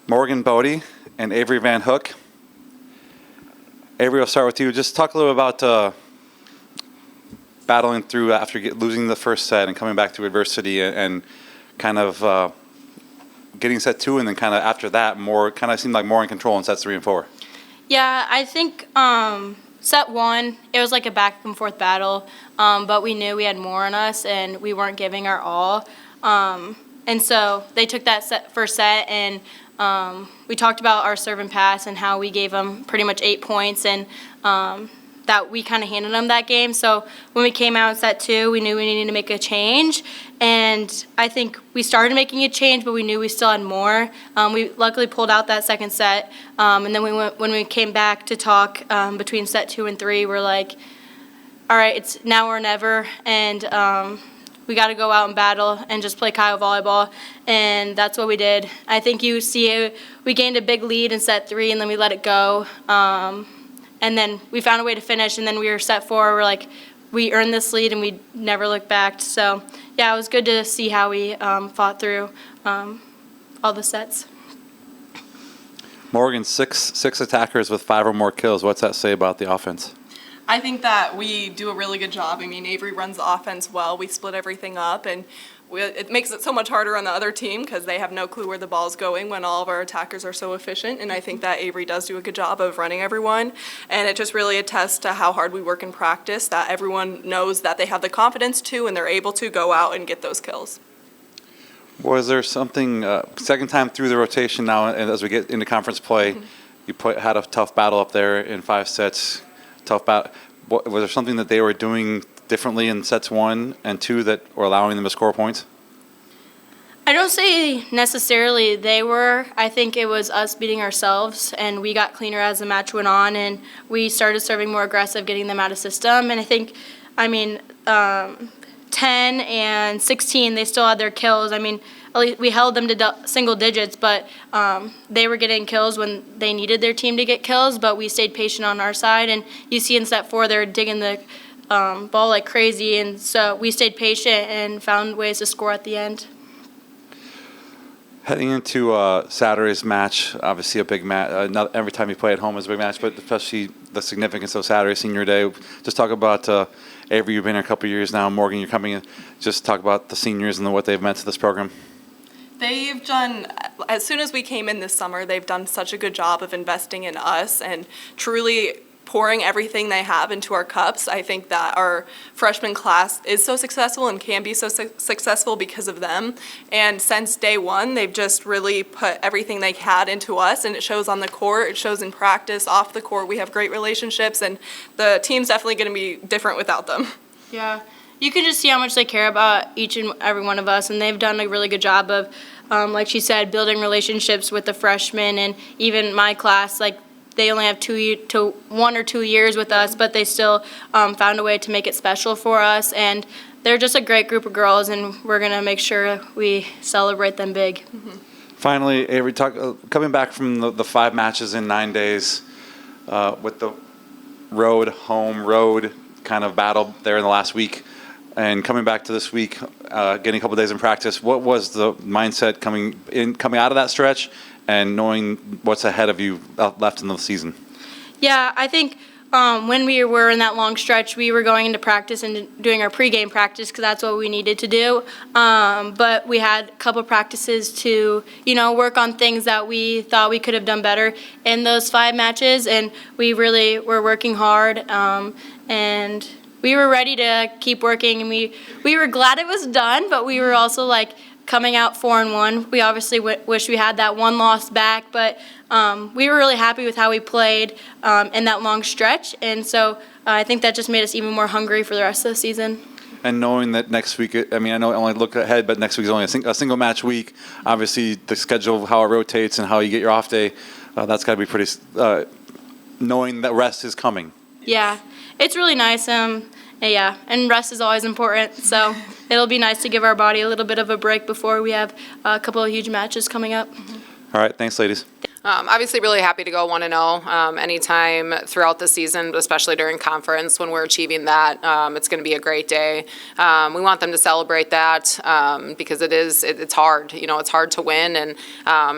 Morgan Bodie and Avery Van Hook. Avery, I'll start with you. Just talk a little about battling through after losing the first set and coming back to adversity and kind of getting set 2 and then kind of after that seemed like more in control in sets 3 and 4. Yeah, I think set 1, it was like a back and forth battle, but we knew we had more in us and we weren't giving our all. And so they took that first set and we talked about our serve and pass and how we gave them pretty much 8 points and that we kind of handed them that game. So when we came out in set 2, we knew we needed to make a change. And I think we started making a change, but we knew we still had more. We luckily pulled out that second set. And then when we came back to talk between set 2 and 3, we're like, all right, it's now or never. And we got to go out and battle and just play Kyle volleyball. And that's what we did. I think you see we gained a big lead in set 3, and then we let it go. And then we found a way to finish, and then we were set 4. We're like, we earned this lead, and we never looked back. So, yeah, it was good to see how we fought through all the sets. Morgan, six attackers with 5 or more kills. What's that say about the offense? I think that we do a really good job. I mean, Avery runs the offense well. We split everything up, and it makes it so much harder on the other team because they have no clue where the ball's going when all of our attackers are so efficient. And I think that Avery does do a good job of running everyone. And it just really attests to how hard we work in practice, that everyone knows that they have the confidence to and they're able to go out and get those kills. Was there something, second time through the rotation now, and as we get into conference play, you had a tough battle up there in 5 sets, tough battle. Was there something that they were doing differently in sets 1 and 2 that were allowing them to score points? I don't say necessarily they were. I think it was us beating ourselves, and we got cleaner as the match went on, and we started serving more aggressive, getting them out of system. And I think, 10 and 16, they still had their kills. I mean, at least we held them to single digits, but they were getting kills when they needed their team to get kills, but we stayed patient on our side. And you see in set 4, they're digging the ball like crazy, and so we stayed patient and found ways to score at the end. Heading into Saturday's match, obviously a big match. Not every time you play at home is a big match, but especially the significance of Saturday, senior day. Just talk about Avery, you've been here a couple of years now. Morgan, you're coming in. Just talk about the seniors and what they've meant to this program. They've done, as soon as we came in this summer, they've done such a good job of investing in us and truly pouring everything they have into our cups. I think that our freshman class is so successful and can be so successful because of them. And since day 1, they've just really put everything they had into us, and it shows on the court, it shows in practice, off the court. We have great relationships, and the team's definitely going to be different without them. Yeah, you can just see how much they care about each and every one of us, and they've done a really good job of, like she said, building relationships with the freshmen and even my class. Like, they only have 1 or 2 years with us, but they still found a way to make it special for us. And they're just a great group of girls, and we're going to make sure we celebrate them big. Mm-hmm. Finally, Avery, coming back from the 5 matches in 9 days with the road kind of battle there in the last week, and coming back to this week, getting a couple of days in practice, what was the mindset coming out of that stretch and knowing what's ahead of you left in the season? Yeah, I think when we were in that long stretch, we were going into practice and doing our pregame practice because that's what we needed to do. But we had a couple practices to, work on things that we thought we could have done better in those 5 matches, and we really were working hard. And we were ready to keep working, and we were glad it was done, but we were also like, coming out 4-1, we obviously wish we had that 1 loss back, but we were really happy with how we played in that long stretch, and so I think that just made us even more hungry for the rest of the season. And knowing that next week, I know I only look ahead, but next week is only a single match week. Obviously, the schedule, how it rotates and how you get your off day, that's got to be pretty, knowing that rest is coming. Yeah, it's really nice. Yeah, and rest is always important, so it'll be nice to give our body a little bit of a break before we have a couple of huge matches coming up. All right, thanks, ladies. Obviously, really happy to go 1-0 anytime throughout the season, but especially during conference when we're achieving that. It's going to be a great day. We want them to celebrate that because it's hard. It's hard to win, and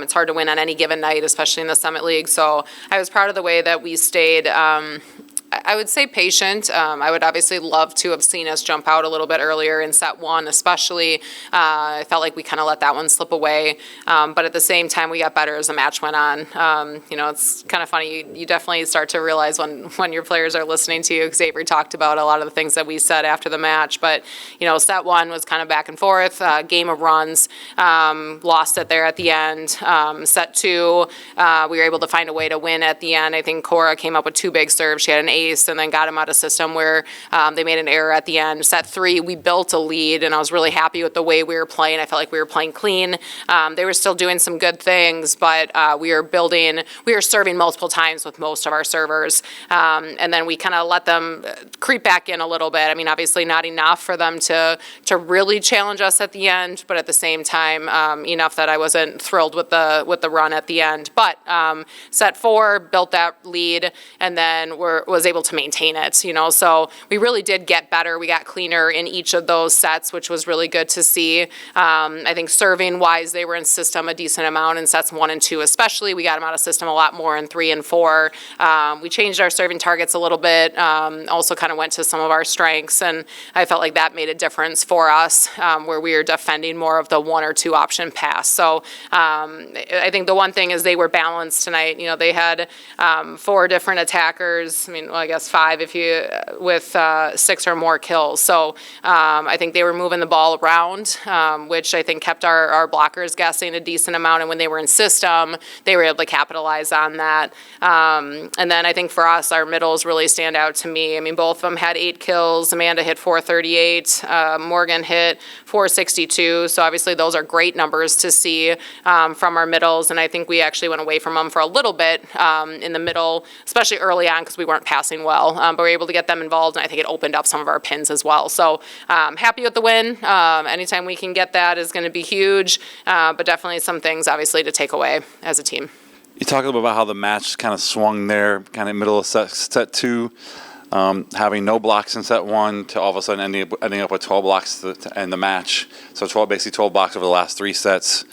it's hard to win on any given night, especially in the Summit League. So I was proud of the way that we stayed. I would say patient. I would obviously love to have seen us jump out a little bit earlier in set one, especially. I felt like we kind of let that one slip away. But at the same time, we got better as the match went on. It's kind of funny. You definitely start to realize when your players are listening to you, because Avery talked about a lot of the things that we said after the match. But, set one was kind of back and forth, game of runs, lost it there at the end. Set two, we were able to find a way to win at the end. I think Cora came up with 2 big serves. She had an ace and then got him out of system where they made an error at the end. Set 3, we built a lead, and I was really happy with the way we were playing. I felt like we were playing clean. They were still doing some good things, but we were serving multiple times with most of our servers. And then we kind of let them creep back in a little bit. I mean, obviously not enough for them to really challenge us at the end, but at the same time, enough that I wasn't thrilled with the run at the end. But set 4, built that lead, and then was able to maintain it, so we really did get better. We got cleaner in each of those sets, which was really good to see. I think serving wise, they were in system a decent amount in sets 1 and 2, especially. We got them out of system a lot more in 3 and 4. We changed our serving targets a little bit, also kind of went to some of our strengths, and I felt like that made a difference for us, where we were defending more of the 1 or 2 option pass. So I think the one thing is they were balanced tonight. They had 4 different attackers. I guess 5 if you with 6 or more kills. So I think they were moving the ball around, which I think kept our blockers guessing a decent amount. And when they were in system, they were able to capitalize on that. And then I think for us, our middles really stand out to me. Both of them had 8 kills. Amanda hit 438. Morgan hit 462. So obviously those are great numbers to see from our middles. And I think we actually went away from them for a little bit in the middle, especially early on because we weren't passing well, but we were able to get them involved, and I think it opened up some of our pins as well. So happy with the win. Anytime we can get that is going to be huge, but definitely some things obviously to take away as a team. You talk a little bit about how the match kind of swung there, kind of middle of set 2, having no blocks in set 1 to all of a sudden ending up with 12 blocks to end the match. So basically 12 blocks over the last 3 sets.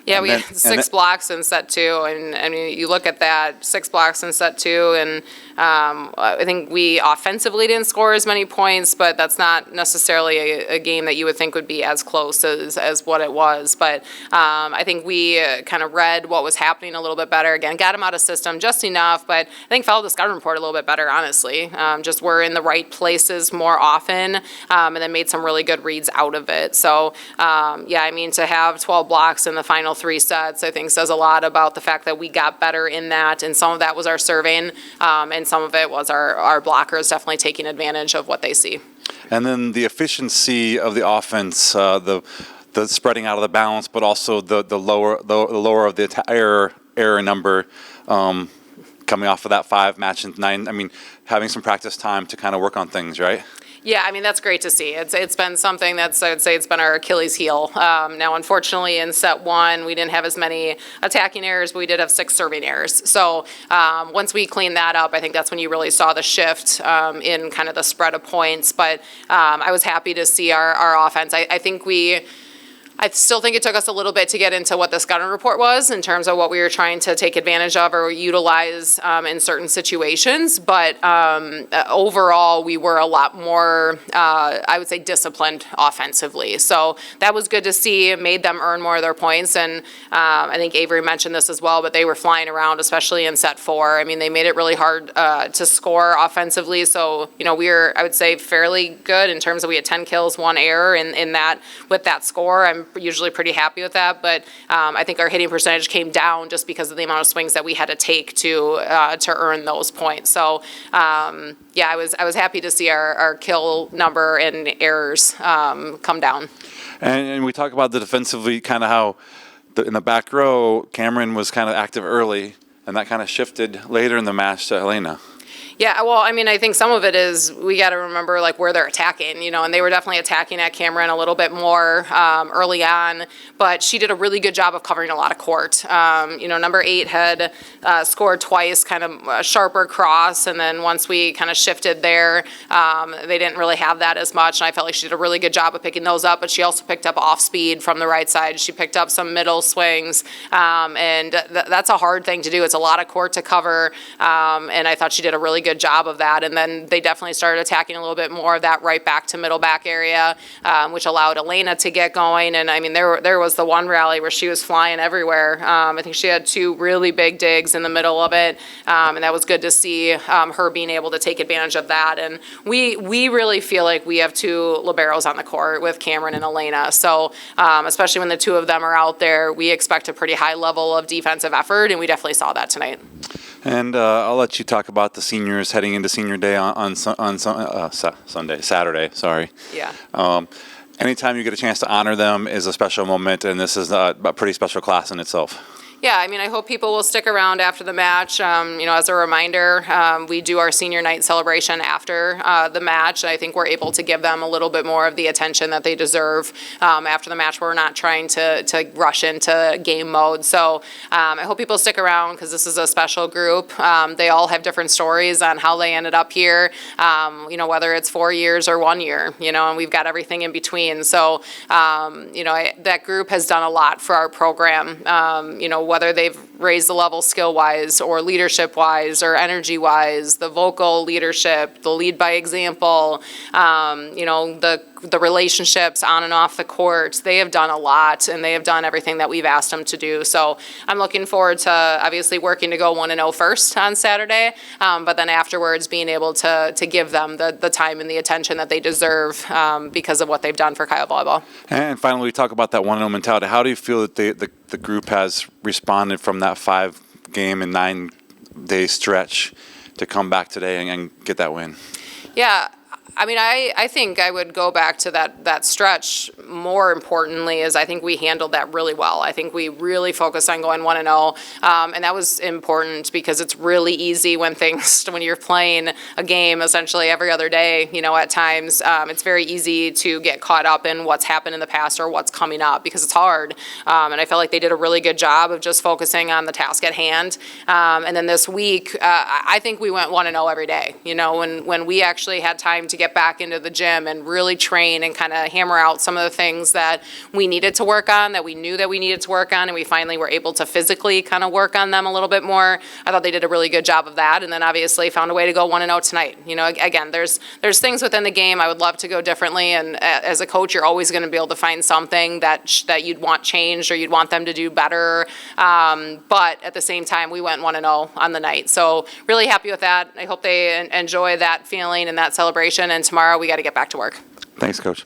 Yeah, we had 6 blocks in set 2, and you look at that, 6 blocks in set 2, and I think we offensively didn't score as many points, but that's not necessarily a game that you would think would be as close as what it was. But I think we kind of read what was happening a little bit better. Again, got him out of system just enough, but I think followed the scouting report a little bit better, honestly. Just were in the right places more often, and then made some really good reads out of it. So, to have 12 blocks in the final 3 sets, I think says a lot about the fact that we got better in that, and some of that was our serving, and some of it was our blockers definitely taking advantage of what they see. And then the efficiency of the offense, the spreading out of the balance, but also the lower of the error number, coming off of that 5 match and 9. Having some practice time to kind of work on things, right? Yeah, that's great to see. It's been something I would say it's been our Achilles heel. Now, unfortunately, in set 1, we didn't have as many attacking errors, but we did have 6 serving errors. So once we cleaned that up, I think that's when you really saw the shift in kind of the spread of points. But I was happy to see our offense. I still think it took us a little bit to get into what the scouting report was in terms of what we were trying to take advantage of or utilize in certain situations. But overall, we were a lot more, I would say, disciplined offensively. So that was good to see. It made them earn more of their points. And I think Avery mentioned this as well, but they were flying around, especially in set 4. They made it really hard to score offensively. So, we were, I would say, fairly good in terms of we had 10 kills, 1 error in that with that score. I'm usually pretty happy with that, but I think our hitting percentage came down just because of the amount of swings that we had to take to earn those points. So I was happy to see our kill number and errors come down. And we talk about the defensively, kind of how in the back row, Cameron was kind of active early, and that kind of shifted later in the match to Helena. Yeah, well, I mean, I think some of it is we got to remember like where they're attacking, and they were definitely attacking at Cameron a little bit more early on, but she did a really good job of covering a lot of court. Number 8 had scored twice, kind of a sharper cross, and then once we kind of shifted there, they didn't really have that as much, and I felt like she did a really good job of picking those up, but she also picked up off speed from the right side. She picked up some middle swings, and that's a hard thing to do. It's a lot of court to cover, and I thought she did a really good job of that. And then they definitely started attacking a little bit more of that right back to middle back area, which allowed Elena to get going. And I mean, there was the one rally where she was flying everywhere. I think she had 2 really big digs in the middle of it, and that was good to see her being able to take advantage of that. And we really feel like we have 2 liberos on the court with Cameron and Elena. So especially when the 2 of them are out there, we expect a pretty high level of defensive effort, and we definitely saw that tonight. And I'll let you talk about the seniors heading into senior day on Saturday. Sorry. Yeah. Anytime you get a chance to honor them is a special moment, and this is a pretty special class in itself. Yeah, I mean, I hope people will stick around after the match. As a reminder, we do our senior night celebration after the match. I think we're able to give them a little bit more of the attention that they deserve after the match. We're not trying to rush into game mode. So I hope people stick around because this is a special group. They all have different stories on how they ended up here, whether it's 4 years or 1 year, and we've got everything in between. So, that group has done a lot for our program, whether they've raised the level skill-wise or leadership-wise or energy-wise, the vocal leadership, the lead by example, the relationships on and off the court. They have done a lot, and they have done everything that we've asked them to do. So I'm looking forward to obviously working to go 1-0 first on Saturday, but then afterwards being able to give them the time and the attention that they deserve because of what they've done for Kyle Volleyball. And finally, we talk about that 1-0 mentality. How do you feel that the group has responded from that 5-game and 9-day stretch to come back today and get that win? Yeah. I mean, I think I would go back to that stretch. More importantly is I think we handled that really well. I think we really focused on going 1-0, and that was important because it's really easy when you're playing a game essentially every other day, at times, it's very easy to get caught up in what's happened in the past or what's coming up because it's hard. And I felt like they did a really good job of just focusing on the task at hand. And then this week, I think we went 1-0 every day, when we actually had time to get back into the gym and really train and kind of hammer out some of the things that we needed to work on, that we knew that we needed to work on, and we finally were able to physically kind of work on them a little bit more. I thought they did a really good job of that, and then obviously found a way to go 1-0 tonight. Again, there's things within the game I would love to go differently, and as a coach, you're always going to be able to find something that you'd want changed or you'd want them to do better. But at the same time, we went 1-0 on the night, so really happy with that. I hope they enjoy that feeling and that celebration. And tomorrow we got to get back to work. Thanks, Coach.